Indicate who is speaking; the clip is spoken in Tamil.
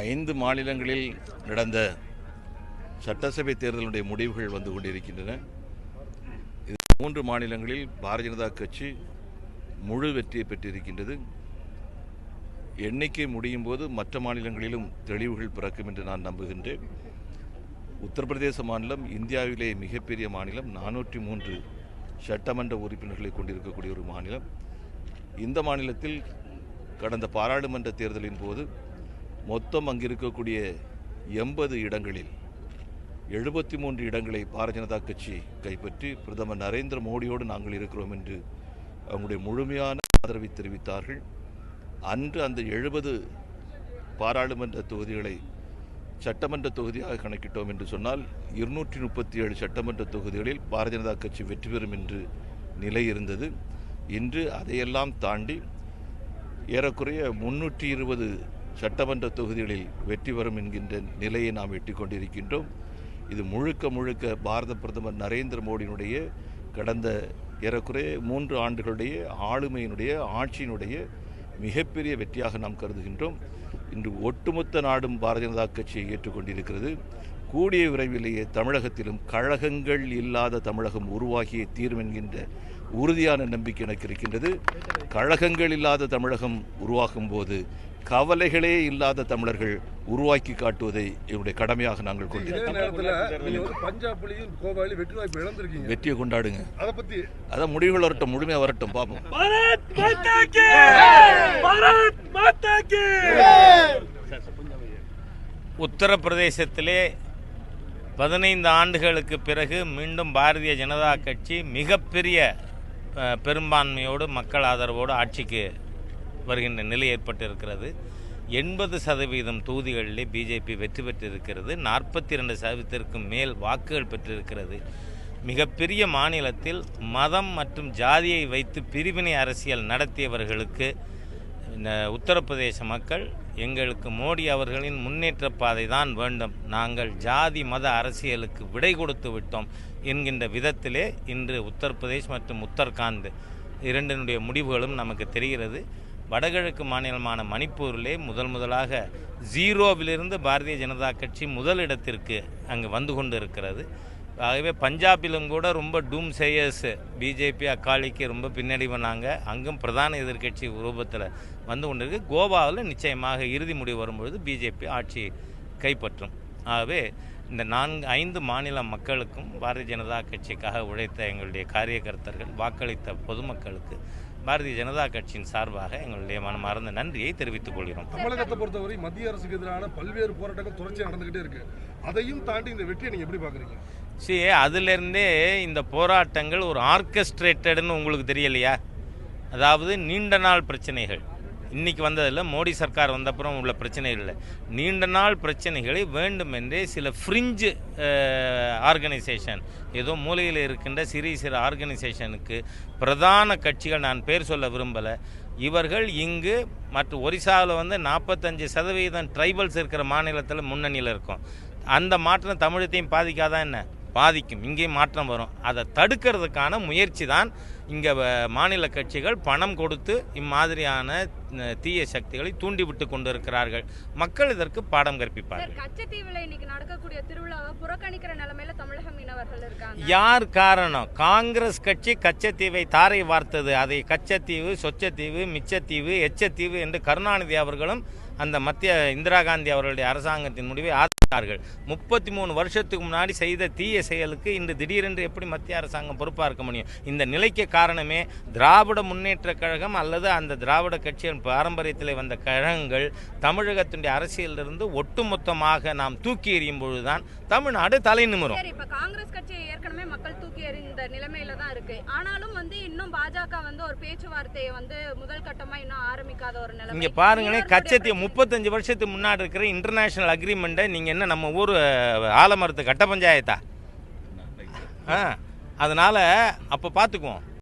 Speaker 1: 5 மாநிலங்களில் நடந்த சட்டசபை தேர்தலுடைய முடிவுகள் வந்து கொண்டிருக்கின்றன. இது 3 மாநிலங்களில் பாரதிய ஜனதா கட்சி முழு வெற்றியை பெற்றிருக்கின்றது. எண்ணிக்கை முடியும் போது மற்ற மாநிலங்களிலும் தெளிவுகள் பிறக்கும் என்று நான் நம்புகின்றேன். உத்தரப்பிரதேச மாநிலம் இந்தியாவிலே மிகப்பெரிய மாநிலம். 403 சட்டமன்ற உறுப்பினர்களை கொண்டிருக்கக்கூடிய ஒரு மாநிலம். இந்த மாநிலத்தில் கடந்த பாராளுமன்ற தேர்தலின் போது மொத்தம் அங்கிருக்கக்கூடிய 80 இடங்களில் 73 இடங்களை பாரதிய ஜனதா கட்சி கைப்பற்றி பிரதமர் நரேந்திர மோடியோடு நாங்கள் இருக்கிறோம் என்று அவங்களுடைய முழுமையான ஆதரவை தெரிவித்தார்கள். அன்று அந்த 70 பாராளுமன்ற தொகுதிகளை சட்டமன்ற தொகுதியாக கணக்கிட்டோம் என்று சொன்னால் 237 சட்டமன்ற தொகுதிகளில் பாரதிய ஜனதா கட்சி வெற்றி பெறும் என்று நிலை இருந்தது. இன்று அதையெல்லாம் தாண்டி ஏறக்குறைய 320 சட்டமன்ற தொகுதிகளில் வெற்றி பெறும் என்கின்ற நிலையை நாம் எட்டிக் கொண்டிருக்கின்றோம். இது முழுக்க முழுக்க பாரத பிரதமர் நரேந்திர மோடியினுடைய கடந்த ஏறக்குறைய 3 ஆண்டுகளுடைய ஆளுமையினுடைய ஆட்சியினுடைய மிகப்பெரிய வெற்றியாக நாம் கருதுகின்றோம். இன்று ஒட்டுமொத்த நாடும் பாரதிய ஜனதா கட்சியை ஏற்றுக்கொண்டிருக்கிறது. கூடிய விரைவிலேயே தமிழகத்திலும் கழகங்கள் இல்லாத தமிழகம் உருவாகிய தீரும் என்கின்ற உறுதியான நம்பிக்கை எனக்கு இருக்கின்றது. கழகங்கள் இல்லாத தமிழகம் உருவாகும் போது கவலைகளே இல்லாத தமிழர்கள் உருவாக்கி காட்டுவதை என்னுடைய கடமையாக நாங்கள் கொண்டிருக்கிறோம். வெற்றியை கொண்டாடுங்க. அதான் முடிவுகள் வரட்டும், முழுமையாக வரட்டும், பார்ப்போம்.
Speaker 2: உத்தரப்பிரதேசத்திலே 15 ஆண்டுகளுக்கு பிறகு மீண்டும் பாரதிய ஜனதா கட்சி மிகப்பெரிய பெரும்பான்மையோடு மக்கள் ஆதரவோடு ஆட்சிக்கு வருகின்ற நிலை ஏற்பட்டிருக்கிறது. 80% தொகுதிகளிலே பிஜேபி வெற்றி பெற்றிருக்கிறது. 42% மேல் வாக்குகள் பெற்றிருக்கிறது. மிகப்பெரிய மாநிலத்தில் மதம் மற்றும் ஜாதியை வைத்து பிரிவினை அரசியல் நடத்தியவர்களுக்கு இந்த உத்தரப்பிரதேச மக்கள் எங்களுக்கு மோடி அவர்களின் முன்னேற்ற பாதை தான் வேண்டும், நாங்கள் ஜாதி மத அரசியலுக்கு விடை கொடுத்து விட்டோம் என்கின்ற விதத்திலே இன்று உத்தரப்பிரதேஷ் மற்றும் உத்தரகாண்ட் இரண்டினுடைய முடிவுகளும் நமக்கு தெரிகிறது. வடகிழக்கு மாநிலமான மணிப்பூரிலே முதலாக 0விலிருந்து பாரதிய ஜனதா கட்சி முதலிடத்திற்கு அங்கு வந்து கொண்டு இருக்கிறது. ஆகவே பஞ்சாபிலும் கூட ரொம்ப டூம் சேயர்ஸ் பிஜேபி அக்காலிக்கு ரொம்ப பின்னடைவு பண்ணாங்க. அங்கும் பிரதான எதிர்க்கட்சி ரூபத்தில் வந்து கொண்டிருக்கு. கோவாவில் நிச்சயமாக இறுதி முடிவு வரும்பொழுது பிஜேபி ஆட்சி கைப்பற்றும். ஆகவே இந்த 5 மாநில மக்களுக்கும் பாரதிய ஜனதா கட்சிக்காக உழைத்த எங்களுடைய காரியகர்த்தர்கள், வாக்களித்த பொதுமக்களுக்கு பாரதிய ஜனதா கட்சியின் சார்பாக எங்களுடைய மனமார்ந்த நன்றியை தெரிவித்துக் கொள்கிறோம்.
Speaker 3: தமிழகத்தை பொறுத்தவரை மத்திய அரசுக்கு எதிரான பல்வேறு போராட்டங்கள் தொடர்ச்சியாக நடந்துகிட்டே இருக்கு. அதையும் தாண்டி இந்த வெற்றியை நீங்க எப்படி பாக்குறீங்க?
Speaker 2: அதிலிருந்தே இந்த போராட்டங்கள் ஒரு ஆர்கெஸ்ட்ரேட்டட்னு உங்களுக்கு தெரியலையா? அதாவது நீண்ட நாள் பிரச்சனைகள் இன்னைக்கு வந்ததில் மோடி சர்க்கார் வந்தப்புறம் உள்ள பிரச்சனைகள் இல்லை. நீண்ட நாள் பிரச்சனைகளை வேண்டுமென்றே சில ஃப்ரிஞ்சு ஆர்கனைசேஷன், ஏதோ மூலையில் இருக்கின்ற சிறு ஆர்கனைசேஷனுக்கு பிரதான கட்சிகள், நான் பேர் சொல்ல விரும்பலை, இவர்கள் இங்கு மற்ற ஒரிசாவில் வந்து 45% ட்ரைபல்ஸ் இருக்கிற மாநிலத்தில் முன்னணியில் இருக்கும். அந்த மாற்றம் தமிழத்தையும் பாதிக்காதான் என்ன? பாதிக்கும். இங்கேயும் மாற்றம் வரும். அதை தடுக்கிறதுக்கான முயற்சி தான் இங்கே மாநில கட்சிகள் பணம் கொடுத்து இம்மாதிரியான தீய சக்திகளை தூண்டிவிட்டு கொண்டிருக்கிறார்கள். மக்கள் இதற்கு பாடம் கற்பிப்பார்கள்.
Speaker 4: கச்சத்தீவில் இன்னைக்கு நடக்கக்கூடிய திருவிழாவை புறக்கணிக்கிற நிலைமையில தமிழக மீனவர்கள் இருக்காங்க.
Speaker 2: யார் காரணம்? காங்கிரஸ் கட்சி கச்சத்தீவை தாரை வார்த்தது. அதை கச்சத்தீவு, சொச்சத்தீவு, மிச்சத்தீவு, எச்சத்தீவு என்று கருணாநிதி அவர்களும் அந்த மத்திய இந்திரா காந்தி அவர்களுடைய அரசாங்கத்தின் முடிவை ஆதரித்தார்கள். 33 வருஷத்துக்கு முன்னாடி செய்த தீய செயலுக்கு இன்று திடீரென்று எப்படி மத்திய அரசாங்கம் பொறுப்பாக இருக்க முடியும்? இந்த நிலைக்கு காரணமே திராவிட முன்னேற்ற கழகம் அல்லது அந்த திராவிட கட்சியின் பாரம்பரியத்தில் வந்த கழகங்கள் தமிழகத்தினுடைய அரசியலிருந்து ஒட்டுமொத்தமாக நாம் தூக்கி எறியும் பொழுதுதான் தமிழ்நாடு தலை நிமிரும்.
Speaker 4: இப்ப காங்கிரஸ் கட்சி ஏற்கனவே மக்கள் தூக்கி எறிந்த நிலைமையில தான் இருக்கு. ஆனாலும் இன்னும் பாஜக ஒரு பேச்சுவார்த்தையை முதல் கட்டமா இன்னும் ஆரம்பிக்காத ஒரு நிலைமை.
Speaker 2: இங்க பாருங்களேன், கச்சத்தீவு 35 வருஷத்துக்கு முன்னாடி இருக்கிற இன்டர்நேஷனல் அக்ரிமெண்ட்டை நீங்க என்ன நம்ம ஊர் ஆலமரத்து கட்ட பஞ்சாயத்தா? அதனால அப்ப பாத்துக்குவோம்.